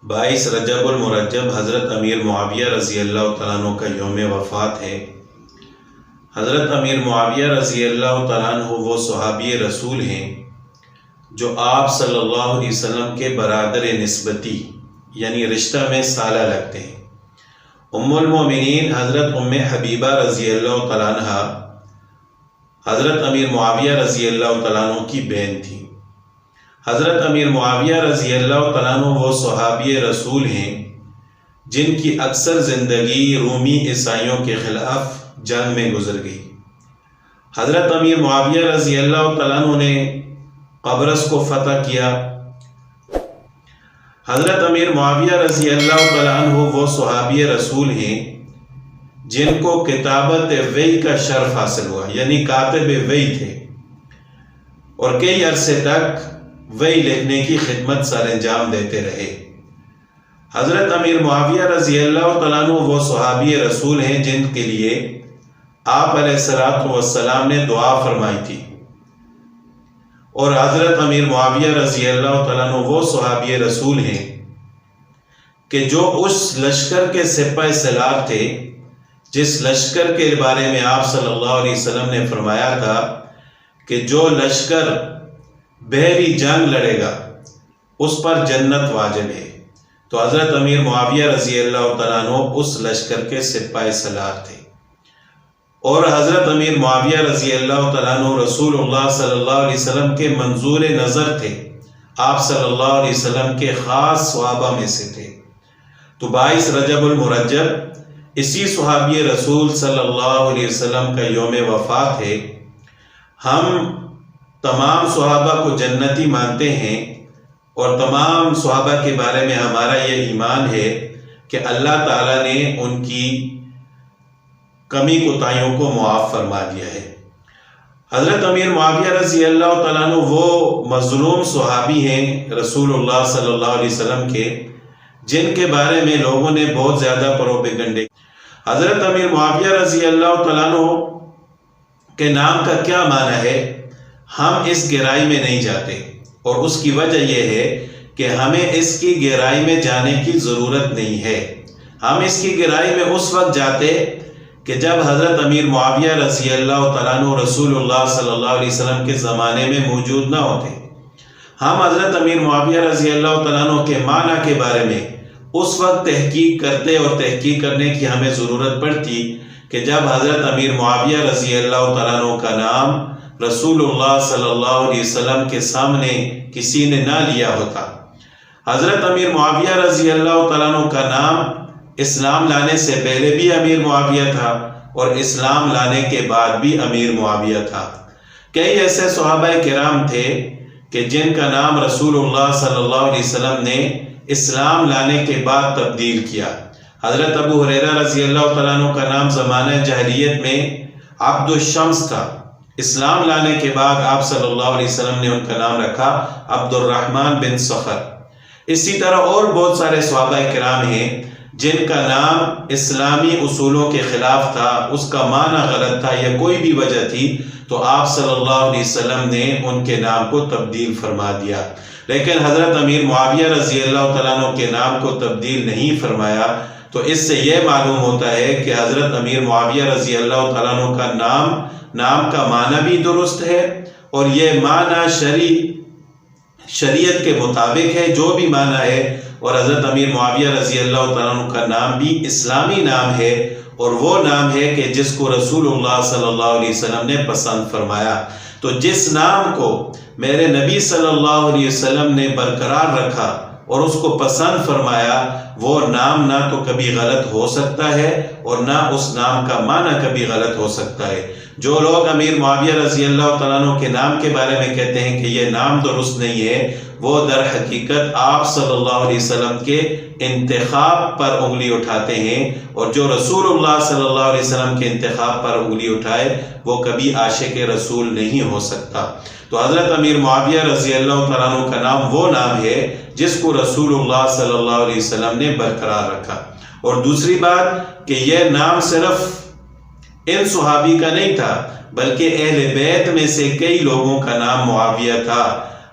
22 رجب المرجب حضرت امیر معاویہ رضی اللہ تعالیٰ عنہ کا یوم وفات ہے۔ حضرت امیر معاویہ رضی اللہ تعالیٰ عنہ وہ صحابی رسول ہیں جو آپ صلی اللہ علیہ وسلم کے برادر نسبتی یعنی رشتہ میں سالہ لگتے ہیں۔ ام المومنین حضرت ام حبیبہ رضی اللہ تعالیٰ عنہ حضرت امیر معاویہ رضی اللہ تعالیٰ عنہ کی بہن تھی۔ حضرت امیر معاویہ رضی اللہ تعالیٰ عنہ وہ صحابی رسول ہیں جن کی اکثر زندگی رومی عیسائیوں کے خلاف جنگ میں گزر گئی۔ حضرت امیر معاویہ رضی اللہ تعالیٰ عنہ نے قبرص کو فتح کیا۔ حضرت امیر معاویہ رضی اللہ تعالیٰ عنہ وہ صحابی رسول ہیں جن کو کتابت وحی کا شرف حاصل ہوا، یعنی کاتب وحی تھے اور کئی عرصے تک وحی لکھنے کی خدمت سر انجام دیتے رہے۔ حضرت امیر معاویہ رضی اللہ تعالیٰ عنہ وہ صحابی رسول ہیں جن کے لیے آپ علیہ السلام نے دعا فرمائی تھی، اور حضرت امیر معاویہ رضی اللہ تعالیٰ عنہ وہ صحابی رسول ہیں کہ جو اس لشکر کے سپہ سالار تھے جس لشکر کے بارے میں آپ صلی اللہ علیہ وسلم نے فرمایا تھا کہ جو لشکر بحری جنگ لڑے گا اس پر جنت واجب ہے، تو حضرت امیر معاویہ رضی اللہ تعالیٰ عنہ اس لشکر کے سپہ سالار تھے۔ اور حضرت امیر معاویہ رضی اللہ تعالیٰ عنہ رسول اللہ صلی اللہ علیہ وسلم کے منظور نظر تھے، آپ صلی اللہ علیہ وسلم کے خاص صحابہ میں سے تھے۔ تو 22 رجب المرجب اسی صحابی رسول صلی اللہ علیہ وسلم کا یوم وفات ہے۔ ہم تمام صحابہ کو جنتی مانتے ہیں اور تمام صحابہ کے بارے میں ہمارا یہ ایمان ہے کہ اللہ تعالیٰ نے ان کی کمی کوتاہیوں کو معاف فرما دیا ہے۔ حضرت امیر معاویہ رضی اللہ تعالیٰ عنہ وہ مظلوم صحابی ہیں رسول اللہ صلی اللہ علیہ وسلم کے جن کے بارے میں لوگوں نے بہت زیادہ پروپیگنڈے۔ حضرت امیر معاویہ رضی اللہ تعالیٰ عنہ کے نام کا کیا معنی ہے ہم اس گہرائی میں نہیں جاتے، اور اس کی وجہ یہ ہے کہ ہمیں اس کی گہرائی میں جانے کی ضرورت نہیں ہے۔ ہم اس کی گہرائی میں اس وقت جاتے کہ جب حضرت امیر معاویہ رضی اللہ تعالیٰ عنہ رسول اللہ صلی اللہ علیہ وسلم کے زمانے میں موجود نہ ہوتے۔ ہم حضرت امیر معاویہ رضی اللہ تعالیٰ عنہ کے معنی کے بارے میں اس وقت تحقیق کرتے اور تحقیق کرنے کی ہمیں ضرورت پڑتی کہ جب حضرت امیر معاویہ رضی اللہ تعالیٰ عنہ کا نام رسول اللہ صلی اللہ علیہ وسلم کے سامنے کسی نے نہ لیا ہوتا۔ حضرت امیر معاویہ رضی اللہ تعالیٰ عنہ کا نام اسلام لانے سے پہلے بھی امیر معاویہ تھا اور اسلام لانے کے بعد بھی امیر معاویہ تھا۔ کئی ایسے صحابہ کرام تھے کہ جن کا نام رسول اللہ صلی اللہ علیہ وسلم نے اسلام لانے کے بعد تبدیل کیا۔ حضرت ابو ہریرہ رضی اللہ تعالیٰ عنہ کا نام زمانہ جاہلیت میں عبد الشمس تھا، اسلام لانے کے بعد آپ صلی اللہ علیہ وسلم نے ان کا نام رکھا عبد الرحمن بن صخر۔ اسی طرح اور بہت سارے صحابہ کرام ہیں جن کا نام اسلامی اصولوں کے خلاف تھا، اس کا معنی غلط تھا یا کوئی بھی وجہ تھی، تو آپ صلی اللہ علیہ وسلم نے ان کے نام کو تبدیل فرما دیا۔ لیکن حضرت امیر معاویہ رضی اللہ تعالیٰ عنہ کے نام کو تبدیل نہیں فرمایا، تو اس سے یہ معلوم ہوتا ہے کہ حضرت امیر معاویہ رضی اللہ تعالیٰ عنہ کا نام کا معنی بھی درست ہے، اور یہ معنی شریعت کے مطابق ہے جو بھی معنی ہے، اور حضرت امیر معاویہ رضی اللہ تعالیٰ عنہ کا نام بھی اسلامی نام ہے، اور وہ نام ہے کہ جس کو رسول اللہ صلی اللہ علیہ وسلم نے پسند فرمایا۔ تو جس نام کو میرے نبی صلی اللہ علیہ وسلم نے برقرار رکھا اور اس کو پسند فرمایا، وہ نام نہ تو کبھی غلط ہو سکتا ہے اور نہ اس نام کا معنی کبھی غلط ہو سکتا ہے۔ جو لوگ امیر معاویہ رضی اللہ تعالیٰ عنہ کے نام کے بارے میں کہتے ہیں کہ یہ نام درست نہیں ہے، وہ در حقیقت آپ صلی اللہ علیہ وسلم کے انتخاب پر انگلی اٹھاتے ہیں، اور جو رسول اللہ صلی اللہ علیہ وسلم کے انتخاب پر انگلی اٹھائے وہ کبھی عاشق رسول نہیں ہو سکتا۔ تو حضرت امیر معاویہ رضی اللہ تعالیٰ عنہ کا نام وہ نام ہے جس کو رسول اللہ صلی اللہ علیہ وسلم نے برقرار رکھا۔ اور دوسری بات کہ یہ نام صرف ان صحابی کا نہیں تھا بلکہ اہل بیت میں سے کئی لوگوں کا نام معاویہ تھا۔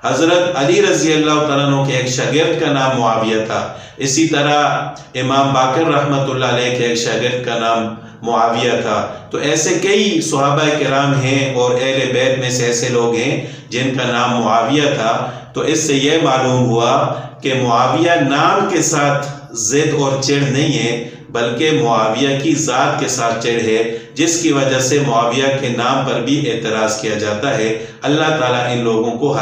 حضرت علی رضی اللہ تعالیٰ عنہ کے ایک شاگرد کا نام معاویہ تھا، اسی طرح امام باقر رحمۃ اللہ علیہ کے ایک شاگرد کا نام معاویہ تھا۔ تو ایسے کئی صحابہ کرام ہیں اور اہل بیت میں سے ایسے لوگ ہیں جن کا نام معاویہ تھا۔ تو اس سے یہ معلوم ہوا کہ معاویہ نام کے ساتھ ضد اور چڑ نہیں ہے، بلکہ معاویہ کی ذات کے ساتھ چڑ ہے، جس کی وجہ سے معاویہ کے نام پر بھی اعتراض کیا جاتا ہے۔ اللہ تعالیٰ ان لوگوں کو